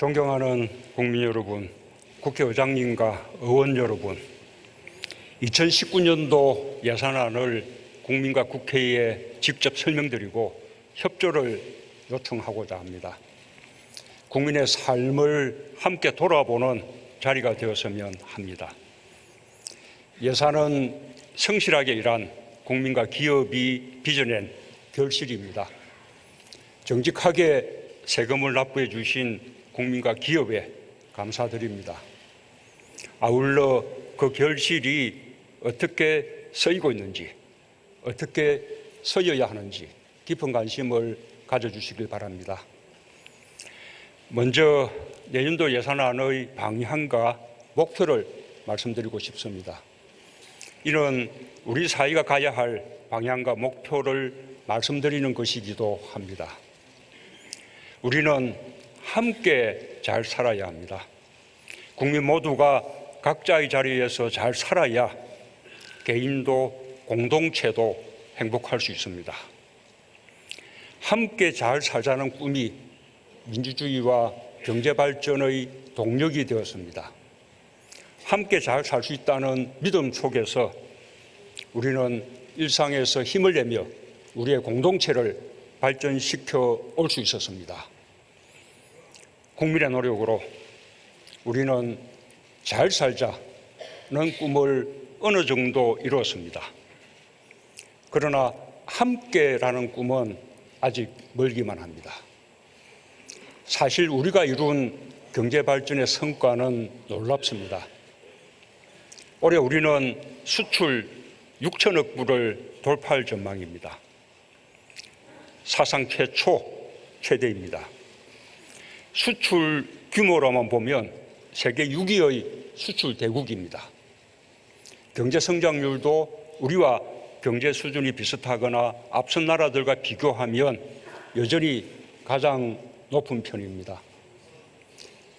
존경하는 국민 여러분, 국회의장님과 의원 여러분, 2019년도 예산안을 국민과 국회에 직접 설명드리고 협조를 요청하고자 합니다. 국민의 삶을 함께 돌아보는 자리가 되었으면 합니다. 예산은 성실하게 일한 국민과 기업이 빚어낸 결실입니다. 정직하게 세금을 납부해 주신 국민과 기업에 감사드립니다. 아울러 그 결실이 어떻게 쓰이고 있는지, 어떻게 쓰여야 하는지 깊은 관심을 가져주시길 바랍니다. 먼저 내년도 예산안의 방향과 목표를 말씀드리고 싶습니다. 이는 우리 사회가 가야 할 방향과 목표를 말씀드리는 것이기도 합니다. 우리는 함께 잘 살아야 합니다. 국민 모두가 각자의 자리에서 잘 살아야 개인도 공동체도 행복할 수 있습니다. 함께 잘 살자는 꿈이 민주주의와 경제발전의 동력이 되었습니다. 함께 잘 살 수 있다는 믿음 속에서 우리는 일상에서 힘을 내며 우리의 공동체를 발전시켜 올 수 있었습니다. 국민의 노력으로 우리는 잘 살자는 꿈을 어느 정도 이루었습니다. 그러나 함께라는 꿈은 아직 멀기만 합니다. 사실 우리가 이룬 경제발전의 성과는 놀랍습니다. 올해 우리는 수출 6천억 불을 돌파할 전망입니다. 사상 최대입니다. 수출 규모로만 보면 세계 6위의 수출 대국입니다. 경제 성장률도 우리와 경제 수준이 비슷하거나 앞선 나라들과 비교하면 여전히 가장 높은 편입니다.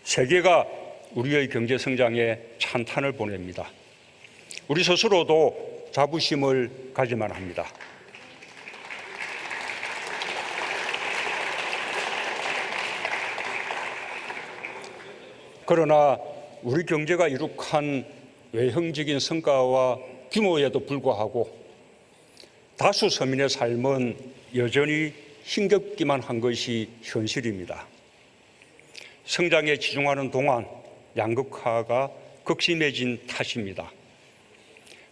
세계가 우리의 경제 성장에 찬탄을 보냅니다. 우리 스스로도 자부심을 가지만 합니다. 그러나 우리 경제가 이룩한 외형적인 성과와 규모에도 불구하고 다수 서민의 삶은 여전히 힘겹기만 한 것이 현실입니다. 성장에 치중하는 동안 양극화가 극심해진 탓입니다.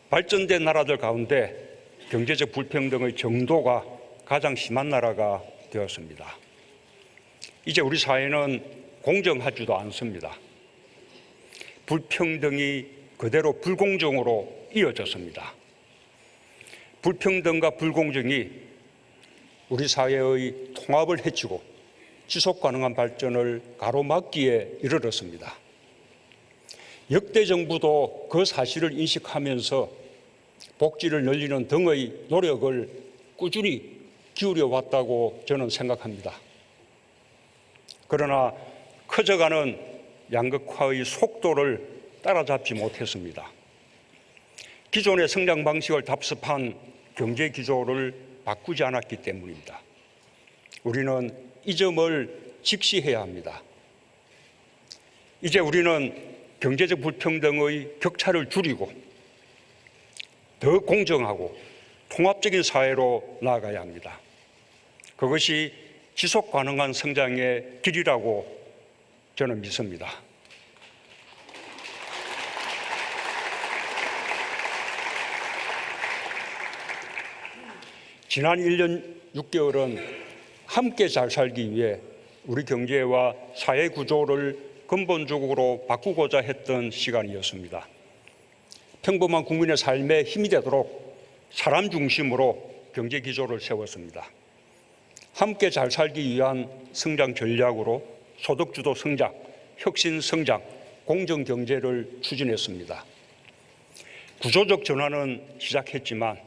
발전된 나라들 가운데 경제적 불평등의 정도가 가장 심한 나라가 되었습니다. 이제 우리 사회는 공정하지도 않습니다. 불평등이 그대로 불공정으로 이어졌습니다. 불평등과 불공정이 우리 사회의 통합을 해치고 지속 가능한 발전을 가로막기에 이르렀습니다. 역대 정부도 그 사실을 인식하면서 복지를 늘리는 등의 노력을 꾸준히 기울여 왔다고 저는 생각합니다. 그러나 커져가는 양극화의 속도를 따라잡지 못했습니다. 기존의 성장 방식을 답습한 경제 기조를 바꾸지 않았기 때문입니다. 우리는 이 점을 직시해야 합니다. 이제 우리는 경제적 불평등의 격차를 줄이고 더 공정하고 통합적인 사회로 나아가야 합니다. 그것이 지속 가능한 성장의 길이라고 저는 믿습니다. 지난 1년 6개월은 함께 잘 살기 위해 우리 경제와 사회 구조를 근본적으로 바꾸고자 했던 시간이었습니다. 평범한 국민의 삶에 힘이 되도록 사람 중심으로 경제 기조를 세웠습니다. 함께 잘 살기 위한 성장 전략으로 소득주도 성장, 혁신 성장, 공정 경제를 추진했습니다. 구조적 전환은 시작했지만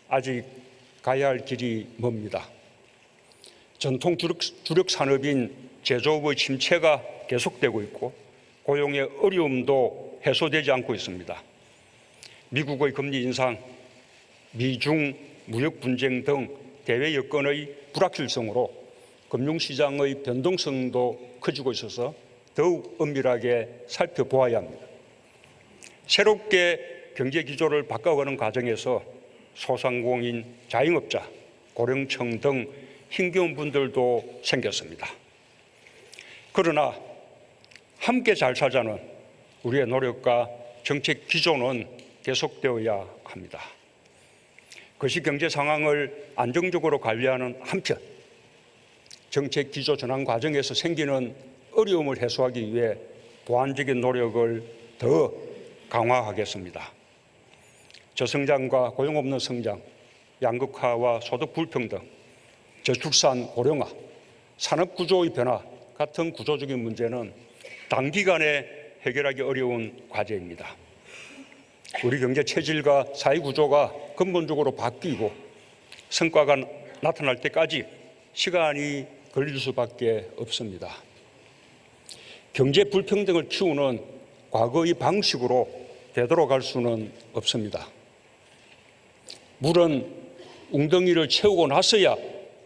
아직 가야 할 길이 멉니다. 전통 주력 산업인 제조업의 침체가 계속되고 있고 고용의 어려움도 해소되지 않고 있습니다. 미국의 금리 인상, 미중 무역 분쟁 등 대외 여건의 불확실성으로 금융시장의 변동성도 커지고 있어서 더욱 엄밀하게 살펴보아야 합니다. 새롭게 경제 기조를 바꿔가는 과정에서 소상공인, 자영업자, 고령층 등 힘겨운 분들도 생겼습니다. 그러나 함께 잘 살자는 우리의 노력과 정책 기조는 계속되어야 합니다. 그것이 경제 상황을 안정적으로 관리하는 한편 정책 기조 전환 과정에서 생기는 어려움을 해소하기 위해 보완적인 노력을 더 강화하겠습니다. 저성장과 고용 없는 성장, 양극화와 소득 불평등, 저출산 고령화, 산업 구조의 변화 같은 구조적인 문제는 단기간에 해결하기 어려운 과제입니다. 우리 경제 체질과 사회 구조가 근본적으로 바뀌고 성과가 나타날 때까지 시간이 걸릴 수밖에 없습니다. 경제 불평등을 키우는 과거의 방식으로 되돌아갈 수는 없습니다. 물은 웅덩이를 채우고 나서야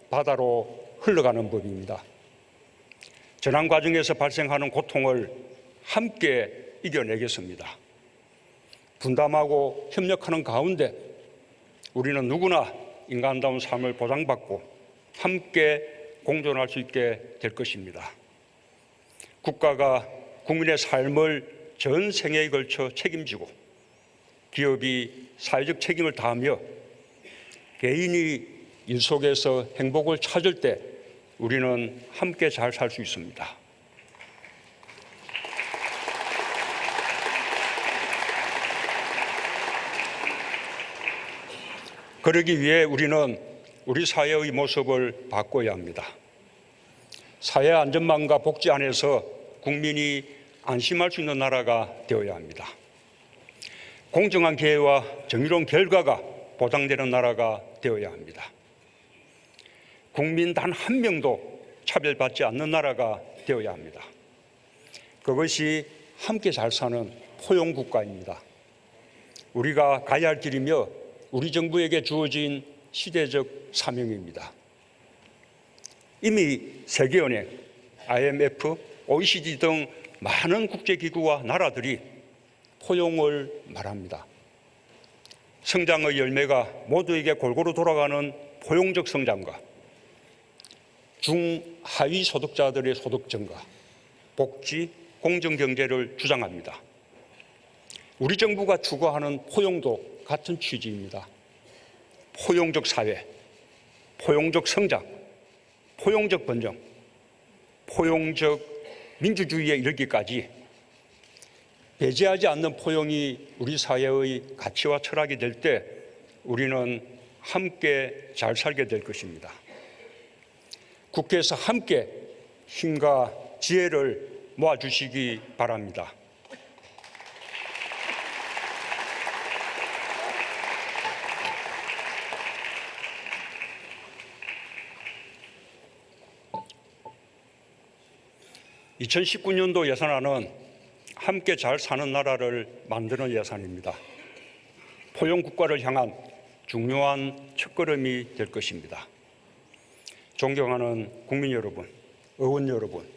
바다로 흘러가는 법입니다. 전환 과정에서 발생하는 고통을 함께 이겨내겠습니다. 분담하고 협력하는 가운데 우리는 누구나 인간다운 삶을 보장받고 함께 공존할 수 있게 될 것입니다. 국가가 국민의 삶을 전 생애에 걸쳐 책임지고 기업이 사회적 책임을 다하며 개인이 일 속에서 행복을 찾을 때 우리는 함께 잘 살 수 있습니다. 그러기 위해 우리는 우리 사회의 모습을 바꿔야 합니다. 사회 안전망과 복지 안에서 국민이 안심할 수 있는 나라가 되어야 합니다. 공정한 기회와 정의로운 결과가 보장되는 나라가 되어야 합니다. 국민 단 한 명도 차별받지 않는 나라가 되어야 합니다. 그것이 함께 잘 사는 포용국가입니다. 우리가 가야 할 길이며 우리 정부에게 주어진 시대적 사명입니다. 이미 세계은행, IMF, OECD 등 많은 국제기구와 나라들이 포용을 말합니다. 성장의 열매가 모두에게 골고루 돌아가는 포용적 성장과 중하위 소득자들의 소득 증가, 복지, 공정경제를 주장합니다. 우리 정부가 추구하는 포용도 같은 취지입니다. 포용적 사회, 포용적 성장, 포용적 번영, 포용적 민주주의에 이르기까지 배제하지 않는 포용이 우리 사회의 가치와 철학이 될 때 우리는 함께 잘 살게 될 것입니다. 국회에서 함께 힘과 지혜를 모아주시기 바랍니다. (2019년도) 예산안은 함께 잘 사는 나라를 만드는 예산입니다. 포용국가를 향한 중요한 첫걸음이 될 것입니다. 존경하는 국민 여러분, 의원 여러분,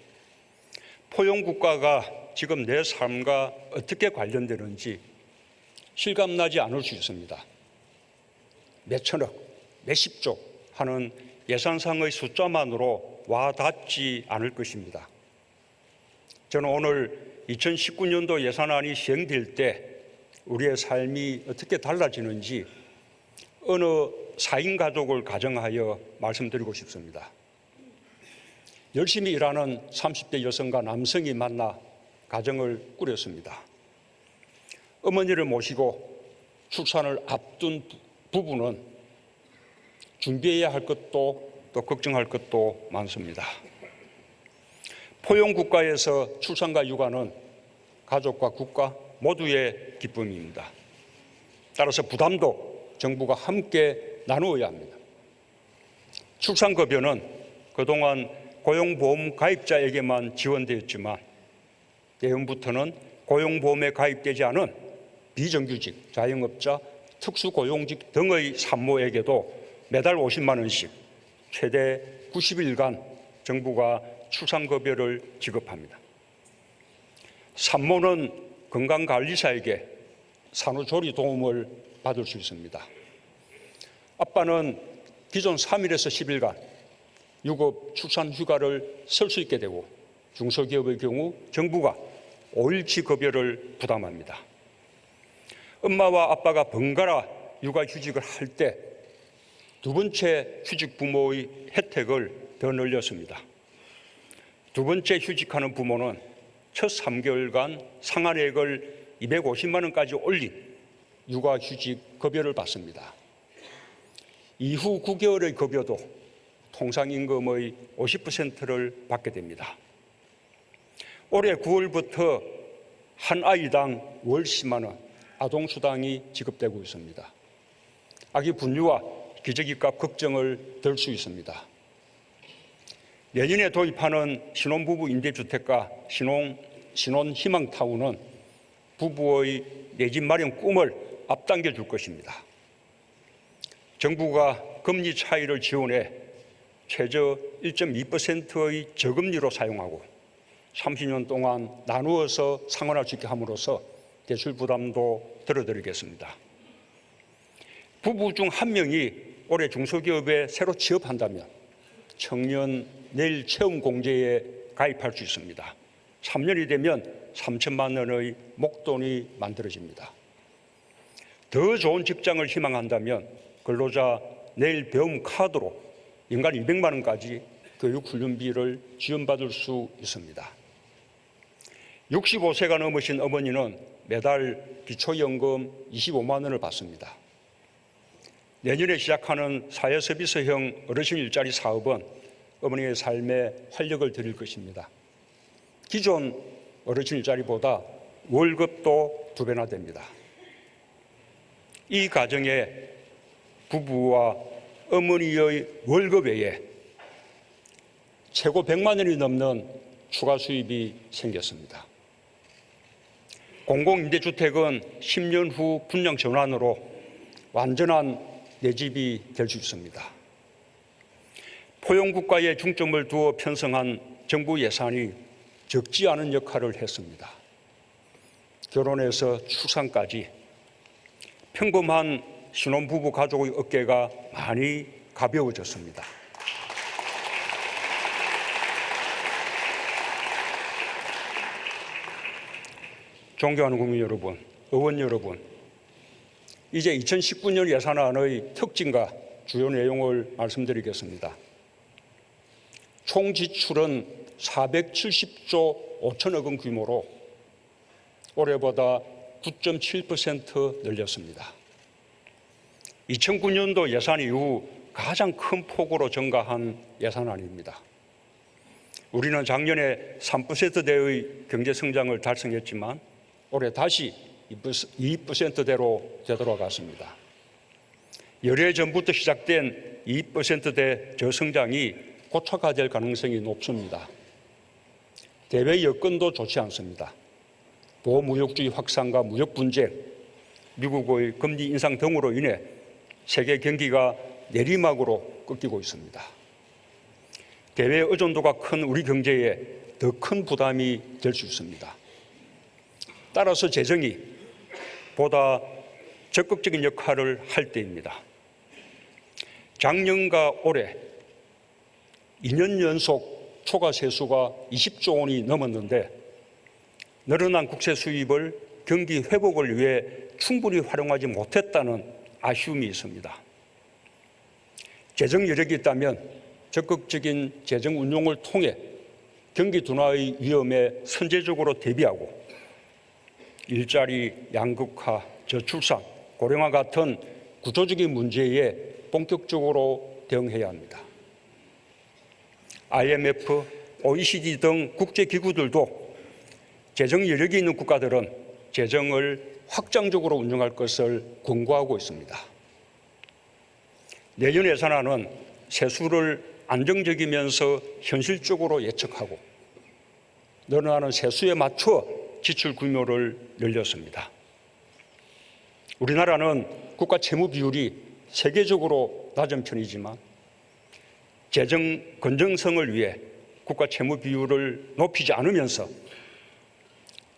포용국가가 지금 내 삶과 어떻게 관련되는지 실감나지 않을 수 있습니다. 몇천억, 몇십조 하는 예산상의 숫자만으로 와닿지 않을 것입니다. 저는 오늘 2019년도 예산안이 시행될 때 우리의 삶이 어떻게 달라지는지 어느 4인 가족을 가정하여 말씀드리고 싶습니다. 열심히 일하는 30대 여성과 남성이 만나 가정을 꾸렸습니다. 어머니를 모시고 출산을 앞둔 부부는 준비해야 할 것도 또 걱정할 것도 많습니다. 포용국가에서 출산과 육아는 가족과 국가 모두의 기쁨입니다. 따라서 부담도 정부가 함께 나누어야 합니다. 출산급여는 그동안 고용보험 가입자에게만 지원되었지만 내년부터는 고용보험에 가입되지 않은 비정규직, 자영업자, 특수고용직 등의 산모에게도 매달 50만 원씩 최대 90일간 정부가 출산급여를 지급합니다. 산모는 건강관리사에게 산후조리 도움을 받을 수 있습니다. 아빠는 기존 3일에서 10일간 유급 출산 휴가를 쓸 수 있게 되고, 중소기업의 경우 정부가 5일치 급여를 부담합니다. 엄마와 아빠가 번갈아 육아휴직을 할 때 두 번째 휴직 부모의 혜택을 더 늘렸습니다. 두 번째 휴직하는 부모는 첫 3개월간 상한액을 250만 원까지 올린 육아휴직 급여를 받습니다. 이후 9개월의 급여도 통상임금의 50%를 받게 됩니다. 올해 9월부터 한 아이당 월 10만 원 아동수당이 지급되고 있습니다. 아기 분유와 기저귀값 걱정을 덜 수 있습니다. 내년에 도입하는 신혼부부 임대주택과 신혼희망타운은 부부의 내 집 마련 꿈을 앞당겨 줄 것입니다. 정부가 금리 차익을 지원해 최저 1.2%의 저금리로 사용하고 30년 동안 나누어서 상환할 수 있게 함으로써 대출 부담도 덜어드리겠습니다. 부부 중 한 명이 올해 중소기업에 새로 취업한다면 청년 내일 체험 공제에 가입할 수 있습니다. 3년이 되면 3천만 원의 목돈이 만들어집니다. 더 좋은 직장을 희망한다면 근로자 내일 배움 카드로 연간 200만 원까지 교육훈련비를 지원받을 수 있습니다. 65세가 넘으신 어머니는 매달 기초연금 25만 원을 받습니다. 내년에 시작하는 사회서비스형 어르신 일자리 사업은 어머니의 삶에 활력을 드릴 것입니다. 기존 어르신 일자리보다 월급도 2배나 됩니다. 이 가정에 부부와 어머니의 월급 외에 최고 100만 원이 넘는 추가 수입이 생겼습니다. 공공임대주택은 10년 후 분양 전환으로 완전한 내 집이 될 수 있습니다. 포용국가에 중점을 두어 편성한 정부 예산이 적지 않은 역할을 했습니다. 결혼에서 출산까지 평범한 신혼부부 가족의 어깨가 많이 가벼워졌습니다. 존경하는 국민 여러분, 의원 여러분, 이제 2019년 예산안의 특징과 주요 내용을 말씀드리겠습니다. 총 지출은 470조 5천억 원 규모로 올해보다 9.7% 늘렸습니다. 2009년도 예산 이후 가장 큰 폭으로 증가한 예산안입니다. 우리는 작년에 3%대의 경제성장을 달성했지만 올해 다시 2%대로 되돌아갔습니다. 열해 전부터 시작된 2%대 저성장이 고착화될 가능성이 높습니다. 대외 여건도 좋지 않습니다. 보호무역주의 확산과 무역 분쟁, 미국의 금리 인상 등으로 인해 세계 경기가 내리막으로 꺾이고 있습니다. 대외 의존도가 큰 우리 경제에 더 큰 부담이 될 수 있습니다. 따라서 재정이 보다 적극적인 역할을 할 때입니다. 작년과 올해 2년 연속 초과 세수가 20조 원이 넘었는데 늘어난 국세 수입을 경기 회복을 위해 충분히 활용하지 못했다는 아쉬움이 있습니다. 재정 여력이 있다면 적극적인 재정 운용을 통해 경기 둔화의 위험에 선제적으로 대비하고 일자리 양극화, 저출산, 고령화 같은 구조적인 문제에 본격적으로 대응해야 합니다. IMF, OECD 등 국제기구들도 재정 여력이 있는 국가들은 재정을 확장적으로 운영할 것을 권고하고 있습니다. 내년 예산안은 세수를 안정적이면서 현실적으로 예측하고 늘어나는 세수에 맞춰 지출 규모를 늘렸습니다. 우리나라는 국가 채무 비율이 세계적으로 낮은 편이지만 재정 건전성을 위해 국가 채무 비율을 높이지 않으면서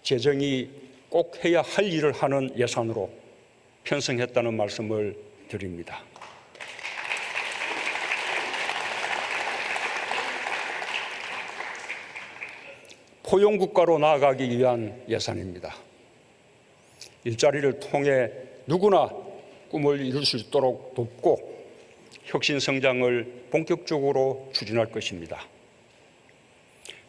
재정이 꼭 해야 할 일을 하는 예산으로 편성했다는 말씀을 드립니다. 포용국가로 나아가기 위한 예산입니다. 일자리를 통해 누구나 꿈을 이룰 수 있도록 돕고 혁신 성장을 본격적으로 추진할 것입니다.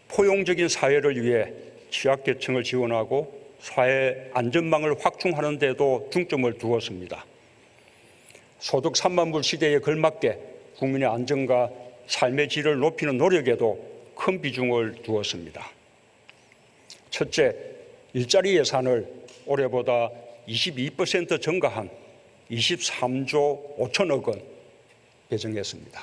포용적인 사회를 위해 취약계층을 지원하고 사회 안전망을 확충하는 데도 중점을 두었습니다. 소득 3만 불 시대에 걸맞게 국민의 안정과 삶의 질을 높이는 노력에도 큰 비중을 두었습니다. 첫째, 일자리 예산을 올해보다 22% 증가한 23조 5천억 원 배정했습니다.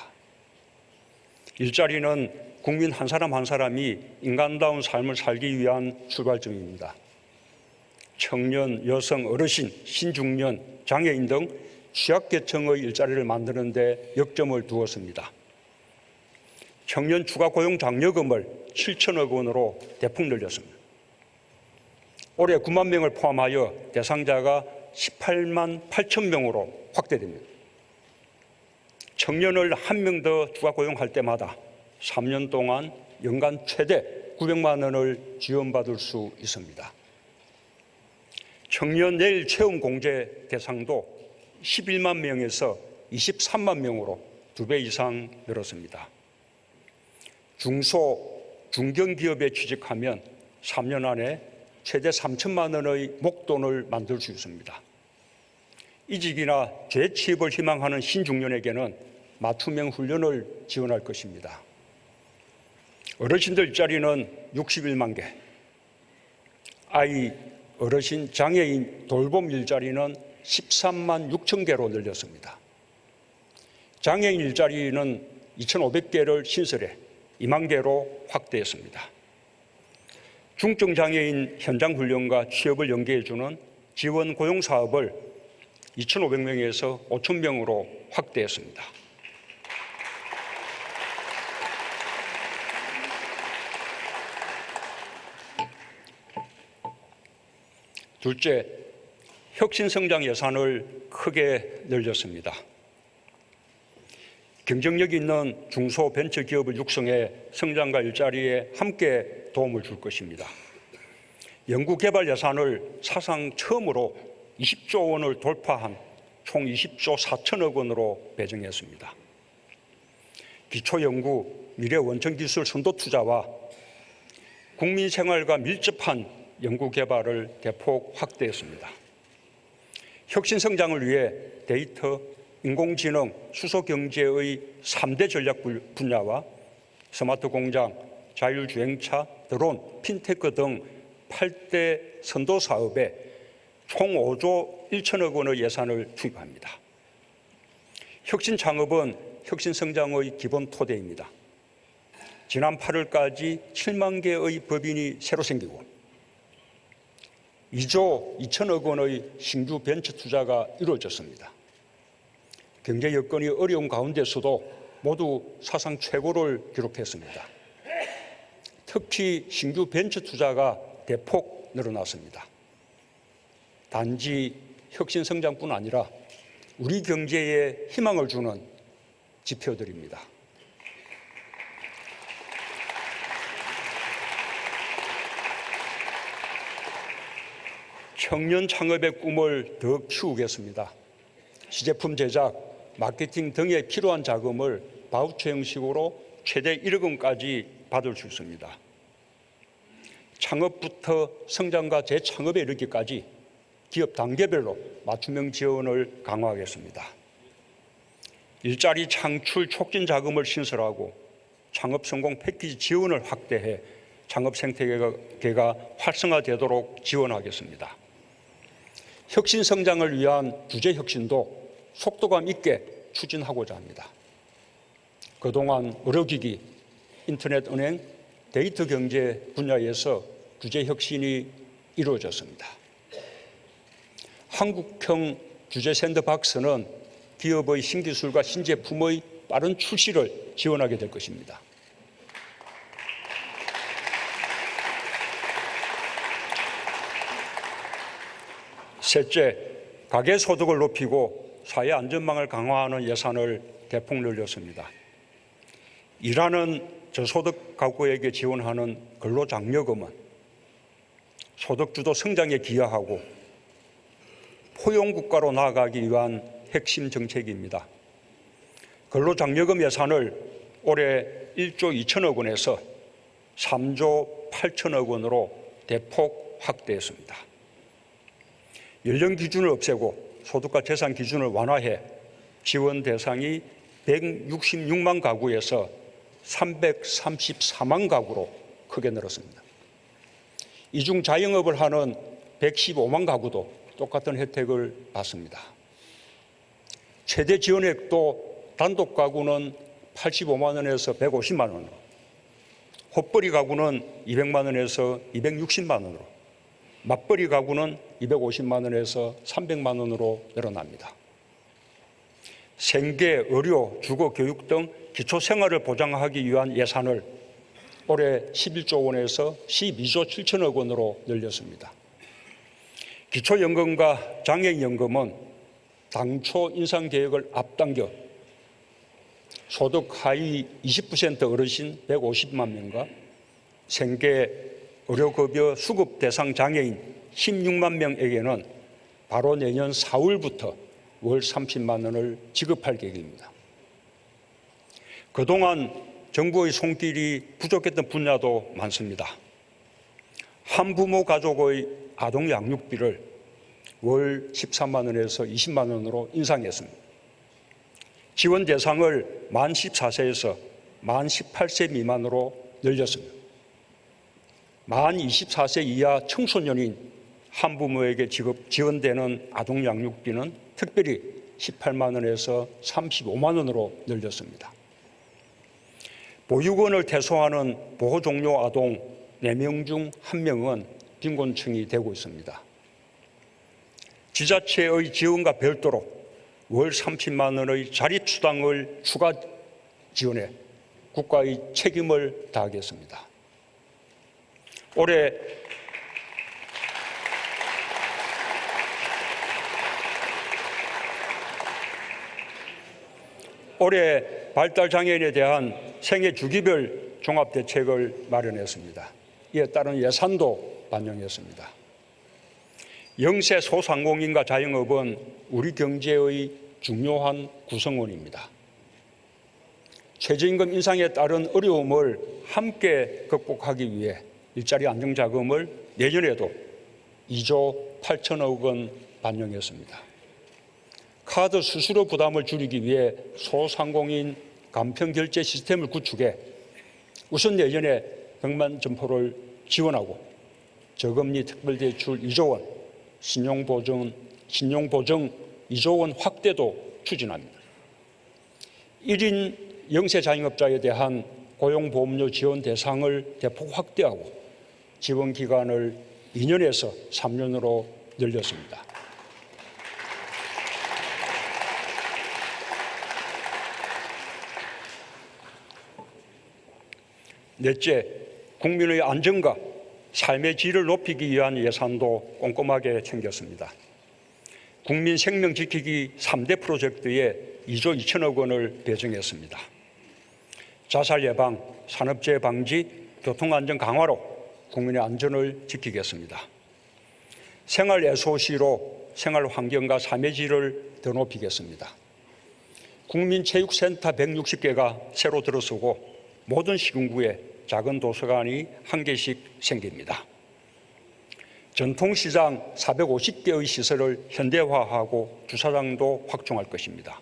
일자리는 국민 한 사람 한 사람이 인간다운 삶을 살기 위한 출발점입니다. 청년, 여성, 어르신, 신중년, 장애인 등 취약계층의 일자리를 만드는 데 역점을 두었습니다. 청년 추가 고용 장려금을 7천억 원으로 대폭 늘렸습니다. 올해 9만 명을 포함하여 대상자가 18만 8천 명으로 확대됩니다. 청년을 한 명 더 추가 고용할 때마다 3년 동안 연간 최대 900만 원을 지원받을 수 있습니다. 청년 내일 채용 공제 대상도 11만 명에서 23만 명으로 2배 이상 늘었습니다. 중소, 중견기업에 취직하면 3년 안에 최대 3천만 원의 목돈을 만들 수 있습니다. 이직이나 재취업을 희망하는 신중년에게는 맞춤형 훈련을 지원할 것입니다. 어르신들 일자리는 61만 개, 아이, 어르신, 장애인 돌봄 일자리는 13만 6천 개로 늘렸습니다. 장애인 일자리는 2,500개를 신설해 2만 개로 확대했습니다. 중증 장애인 현장 훈련과 취업을 연계해주는 지원 고용 사업을 2,500명에서 5,000명으로 확대했습니다. 둘째, 혁신성장 예산을 크게 늘렸습니다. 경쟁력 있는 중소벤처기업을 육성해 성장과 일자리에 함께 도움을 줄 것입니다. 연구개발 예산을 사상 처음으로 20조 원을 돌파한 총 20조 4천억 원으로 배정했습니다. 기초연구, 미래원천기술 선도투자와 국민생활과 밀접한 연구개발을 대폭 확대했습니다. 혁신성장을 위해 데이터, 인공지능, 수소경제의 3대 전략 분야와 스마트 공장, 자율주행차, 드론, 핀테크 등 8대 선도 사업에 총 5조 1천억 원의 예산을 투입합니다. 혁신창업은 혁신성장의 기본 토대입니다. 지난 8월까지 7만 개의 법인이 새로 생기고 2조 2천억 원의 신규 벤처 투자가 이루어졌습니다. 경제 여건이 어려운 가운데서도 모두 사상 최고를 기록했습니다. 특히 신규 벤처 투자가 대폭 늘어났습니다. 단지 혁신 성장뿐 아니라 우리 경제에 희망을 주는 지표들입니다. 청년 창업의 꿈을 더 키우겠습니다. 시제품 제작, 마케팅 등에 필요한 자금을 바우처 형식으로 최대 1억 원까지 받을 수 있습니다. 창업부터 성장과 재창업에 이르기까지 기업 단계별로 맞춤형 지원을 강화하겠습니다. 일자리 창출 촉진 자금을 신설하고 창업 성공 패키지 지원을 확대해 창업 생태계가 활성화되도록 지원하겠습니다. 혁신 성장을 위한 규제 혁신도 속도감 있게 추진하고자 합니다. 그동안 의료기기, 인터넷 은행, 데이터 경제 분야에서 규제 혁신이 이루어졌습니다. 한국형 규제 샌드박스는 기업의 신기술과 신제품의 빠른 출시를 지원하게 될 것입니다. 셋째, 가계소득을 높이고 사회 안전망을 강화하는 예산을 대폭 늘렸습니다. 일하는 저소득 가구에게 지원하는 근로장려금은 소득주도 성장에 기여하고 포용국가로 나아가기 위한 핵심 정책입니다. 근로장려금 예산을 올해 1조 2천억 원에서 3조 8천억 원으로 대폭 확대했습니다. 연령 기준을 없애고 소득과 재산 기준을 완화해 지원 대상이 166만 가구에서 334만 가구로 크게 늘었습니다. 이중 자영업을 하는 115만 가구도 똑같은 혜택을 받습니다. 최대 지원액도 단독 가구는 85만 원에서 150만 원으로, 헛벌이 가구는 200만 원에서 260만 원으로, 맞벌이 가구는 250만 원에서 300만 원으로 늘어납니다. 생계, 의료, 주거, 교육 등 기초 생활을 보장하기 위한 예산을 올해 11조 원에서 12조 7천억 원으로 늘렸습니다. 기초연금과 장애인연금은 당초 인상 계획을 앞당겨 소득 하위 20% 어르신 150만 명과 생계, 의료급여 수급 대상 장애인 16만 명에게는 바로 내년 4월부터 월 30만 원을 지급할 계획입니다. 그동안 정부의 손길이 부족했던 분야도 많습니다. 한부모 가족의 아동 양육비를 월 13만 원에서 20만 원으로 인상했습니다. 지원 대상을 만 14세에서 만 18세 미만으로 늘렸습니다. 만 24세 이하 청소년인 한부모에게 지원되는 아동 양육비는 특별히 18만 원에서 35만 원으로 늘렸습니다. 보육원을 퇴소하는 보호 종료 아동 4명 중 1명은 빈곤층이 되고 있습니다. 지자체의 지원과 별도로 월 30만 원의 자립수당을 추가 지원해 국가의 책임을 다하겠습니다. 올해 발달장애인에 대한 생애 주기별 종합대책을 마련했습니다. 이에 따른 예산도 반영했습니다. 영세 소상공인과 자영업은 우리 경제의 중요한 구성원입니다. 최저임금 인상에 따른 어려움을 함께 극복하기 위해 일자리 안정자금을 내년에도 2조 8천억 원 반영했습니다. 카드 수수료 부담을 줄이기 위해 소상공인 간편결제 시스템을 구축해 우선 내년에 100만 점포를 지원하고 저금리 특별대출 2조 원, 신용보증 2조 원 확대도 추진합니다. 1인 영세 자영업자에 대한 고용보험료 지원 대상을 대폭 확대하고 지원 기간을 2년에서 3년으로 늘렸습니다. 넷째, 국민의 안전과 삶의 질을 높이기 위한 예산도 꼼꼼하게 챙겼습니다. 국민 생명 지키기 3대 프로젝트에 2조 2천억 원을 배정했습니다. 자살 예방, 산업재해 방지, 교통안전 강화로 국민의 안전을 지키겠습니다. 생활 SOC로 생활 환경과 삶의 질을 더 높이겠습니다. 국민체육센터 160개가 새로 들어서고 모든 시군구에 작은 도서관이 1개씩 생깁니다. 전통시장 450개의 시설을 현대화하고 주차장도 확충할 것입니다.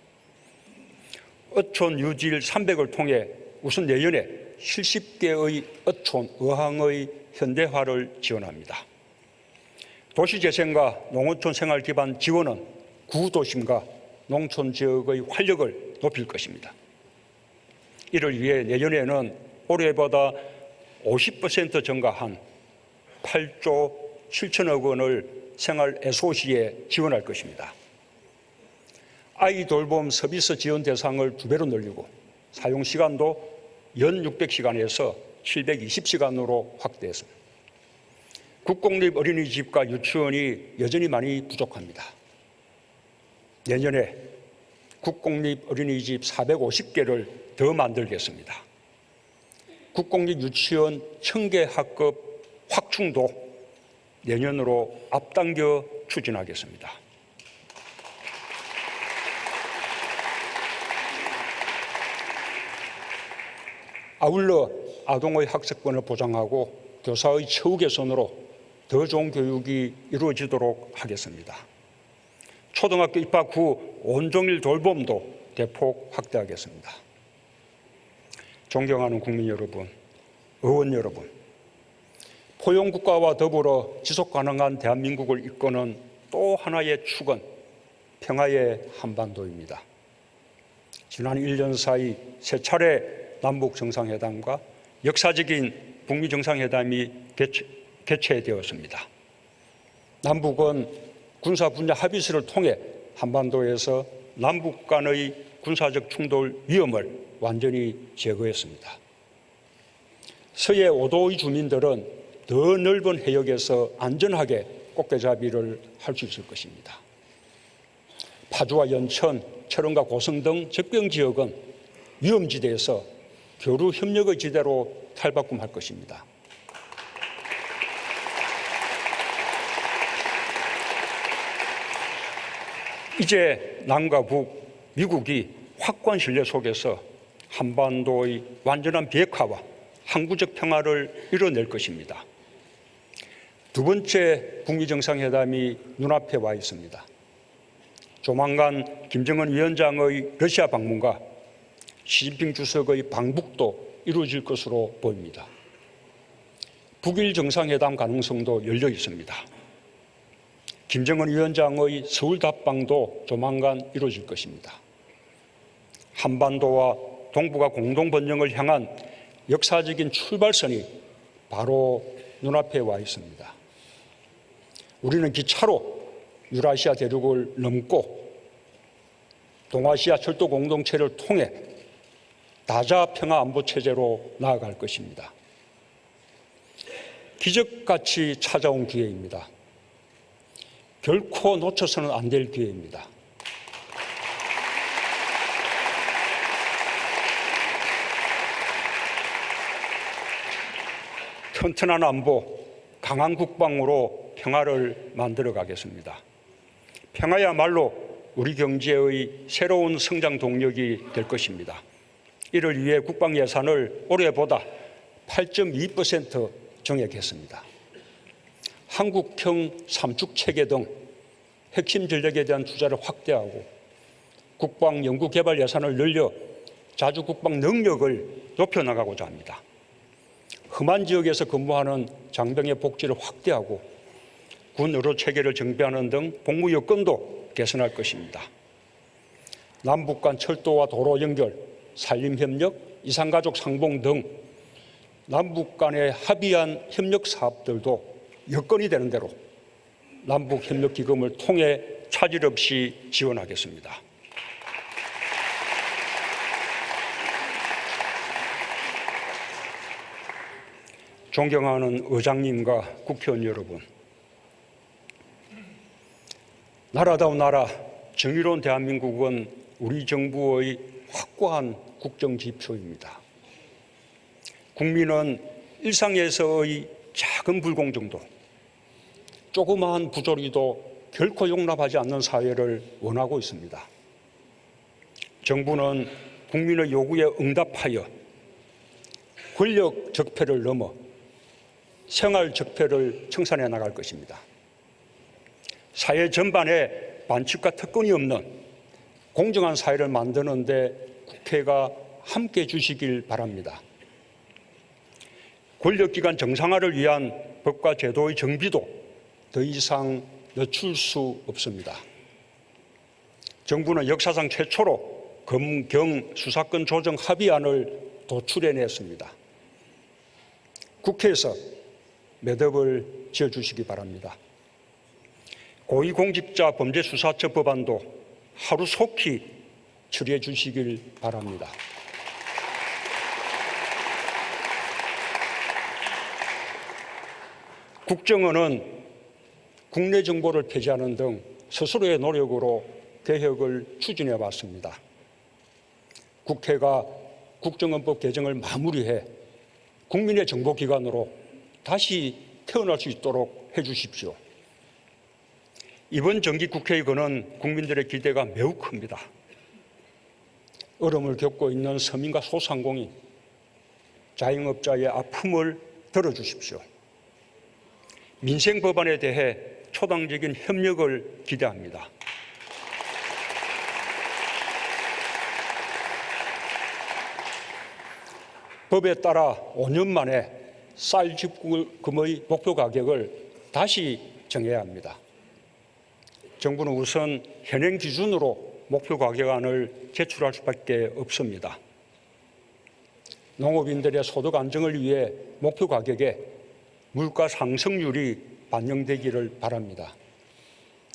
어촌 유질 300을 통해 우선 내년에 70개의 어촌 어항의 현대화를 지원합니다. 도시재생과 농어촌 생활 기반 지원은 구도심과 농촌 지역의 활력을 높일 것입니다. 이를 위해 내년에는 올해보다 50% 증가한 8조 7천억 원을 생활 SOC에 지원할 것입니다. 아이 돌봄 서비스 지원 대상을 2배로 늘리고 사용시간도 연 600시간에서 720시간으로 확대했습니다. 국공립 어린이집과 유치원이 여전히 많이 부족합니다. 내년에 국공립 어린이집 450개를 더 만들겠습니다. 국공립 유치원 1000개 학급 확충도 내년으로 앞당겨 추진하겠습니다. 아울러 아동의 학습권을 보장하고 교사의 처우 개선으로 더 좋은 교육이 이루어지도록 하겠습니다. 초등학교 입학 후 온종일 돌봄도 대폭 확대하겠습니다. 존경하는 국민 여러분, 의원 여러분, 포용국가와 더불어 지속가능한 대한민국을 이끄는 또 하나의 축은 평화의 한반도입니다. 지난 1년 사이 3차례 남북 정상회담과 역사적인 북미 정상회담이 개최되었습니다. 남북은 군사 분야 합의서를 통해 한반도에서 남북 간의 군사적 충돌 위험을 완전히 제거했습니다. 서해 5도의 주민들은 더 넓은 해역에서 안전하게 꽃게잡이를 할 수 있을 것입니다. 파주와 연천, 철원과 고성 등 접경 지역은 위험지대에서 교류 협력의 지대로 탈바꿈할 것입니다. 이제 남과 북, 미국이 확고한 신뢰 속에서 한반도의 완전한 비핵화와 항구적 평화를 이뤄낼 것입니다. 두 번째 북미 정상회담이 눈앞에 와 있습니다. 조만간 김정은 위원장의 러시아 방문과 시진핑 주석의 방북도 이루어질 것으로 보입니다. 북일 정상회담 가능성도 열려 있습니다. 김정은 위원장의 서울 답방도 조만간 이루어질 것입니다. 한반도와 동북아 공동 번영을 향한 역사적인 출발선이 바로 눈앞에 와 있습니다. 우리는 기차로 유라시아 대륙을 넘고 동아시아 철도 공동체를 통해 다자 평화 안보 체제로 나아갈 것입니다. 기적같이 찾아온 기회입니다. 결코 놓쳐서는 안 될 기회입니다. 튼튼한 안보, 강한 국방으로 평화를 만들어 가겠습니다. 평화야말로 우리 경제의 새로운 성장 동력이 될 것입니다. 이를 위해 국방 예산을 올해보다 8.2% 정액했습니다. 한국형 삼축 체계 등 핵심 전력에 대한 투자를 확대하고 국방 연구 개발 예산을 늘려 자주 국방 능력을 높여나가고자 합니다. 험한 지역에서 근무하는 장병의 복지를 확대하고 군 의료 체계를 정비하는 등 복무 여건도 개선할 것입니다. 남북 간 철도와 도로 연결, 산림협력, 이산가족 상봉 등 남북 간에 합의한 협력 사업들도 여건이 되는 대로 남북협력기금을 통해 차질 없이 지원하겠습니다. 존경하는 의장님과 국회의원 여러분, 나라다운 나라, 정의로운 대한민국은 우리 정부의 확고한 국정지표입니다. 국민은 일상에서의 작은 불공정도, 조그마한 부조리도 결코 용납하지 않는 사회를 원하고 있습니다. 정부는 국민의 요구에 응답하여 권력 적폐를 넘어 생활 적폐를 청산해 나갈 것입니다. 사회 전반에 반칙과 특권이 없는 공정한 사회를 만드는 데 국회가 함께 해 주시길 바랍니다. 권력기관 정상화를 위한 법과 제도의 정비도 더 이상 늦출 수 없습니다. 정부는 역사상 최초로 검경 수사권 조정 합의안을 도출해냈습니다. 국회에서 매듭을 지어주시기 바랍니다. 고위공직자 범죄수사처 법안도 하루속히 처리해 주시길 바랍니다. 국정원은 국내 정보를 폐지하는 등 스스로의 노력으로 개혁을 추진해 왔습니다. 국회가 국정원법 개정을 마무리해 국민의 정보기관으로 다시 태어날 수 있도록 해주십시오. 이번 정기국회의 거는 국민들의 기대가 매우 큽니다. 어려움을 겪고 있는 서민과 소상공인, 자영업자의 아픔을 들어주십시오. 민생 법안에 대해 초당적인 협력을 기대합니다. 법에 따라 5년 만에 쌀 집금의 목표 가격을 다시 정해야 합니다. 정부는 우선 현행 기준으로 목표 가격안을 제출할 수밖에 없습니다. 농업인들의 소득 안정을 위해 목표 가격에 물가 상승률이 반영되기를 바랍니다.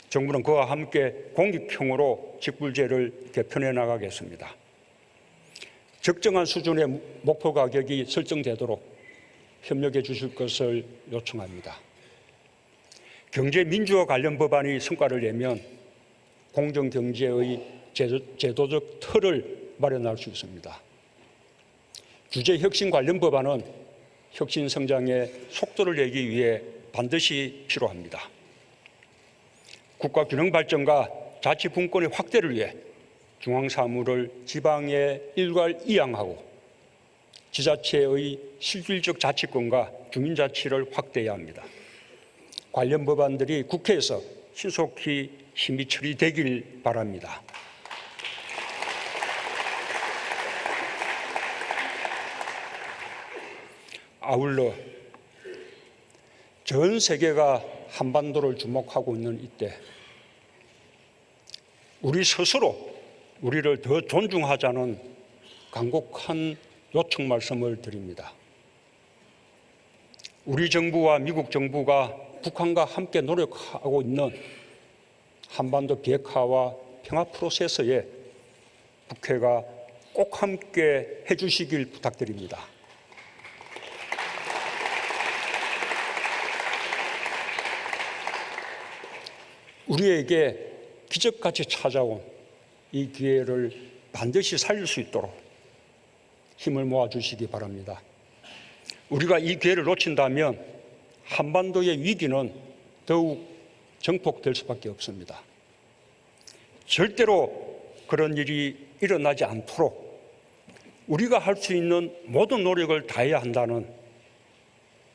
정부는 그와 함께 공익형으로 직불제를 개편해 나가겠습니다. 적정한 수준의 목표 가격이 설정되도록 협력해 주실 것을 요청합니다. 경제 민주화 관련 법안이 성과를 내면 공정경제의 제도적 틀을 마련할 수 있습니다. 규제혁신 관련 법안은 혁신 성장의 속도를 내기 위해 반드시 필요합니다. 국가 균형 발전과 자치 분권의 확대를 위해 중앙사무를 지방에 일괄이양하고 지자체의 실질적 자치권과 주민자치를 확대해야 합니다. 관련 법안들이 국회에서 신속히 심의 처리되길 바랍니다. 아울러 전 세계가 한반도를 주목하고 있는 이때 우리 스스로 우리를 더 존중하자는 간곡한 요청 말씀을 드립니다. 우리 정부와 미국 정부가 북한과 함께 노력하고 있는 한반도 비핵화와 평화 프로세스에 국회가 꼭 함께 해주시길 부탁드립니다. 우리에게 기적같이 찾아온 이 기회를 반드시 살릴 수 있도록 힘을 모아주시기 바랍니다. 우리가 이 기회를 놓친다면 한반도의 위기는 더욱 증폭될 수밖에 없습니다. 절대로 그런 일이 일어나지 않도록 우리가 할 수 있는 모든 노력을 다해야 한다는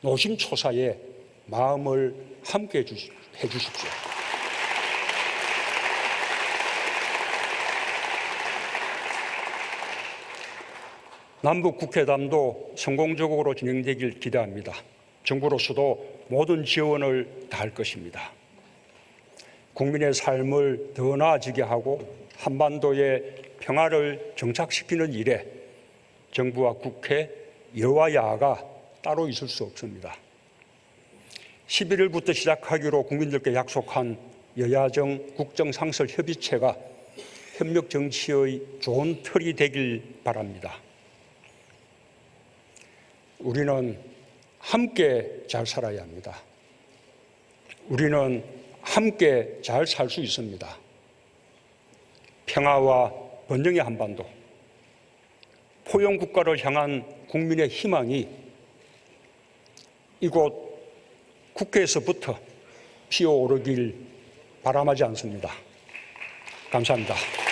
노심초사의 마음을 함께 해주십시오. 남북 국회담도 성공적으로 진행되길 기대합니다. 정부로서도 모든 지원을 다할 것입니다. 국민의 삶을 더 나아지게 하고 한반도의 평화를 정착시키는 일에 정부와 국회, 여와 야가 따로 있을 수 없습니다. 11일부터 시작하기로 국민들께 약속한 여야정 국정상설협의체가 협력 정치의 좋은 틀이 되길 바랍니다. 우리는 함께 잘 살아야 합니다. 우리는 함께 잘 살 수 있습니다. 평화와 번영의 한반도, 포용국가를 향한 국민의 희망이 이곳 국회에서부터 피어오르길 바람하지 않습니다. 감사합니다.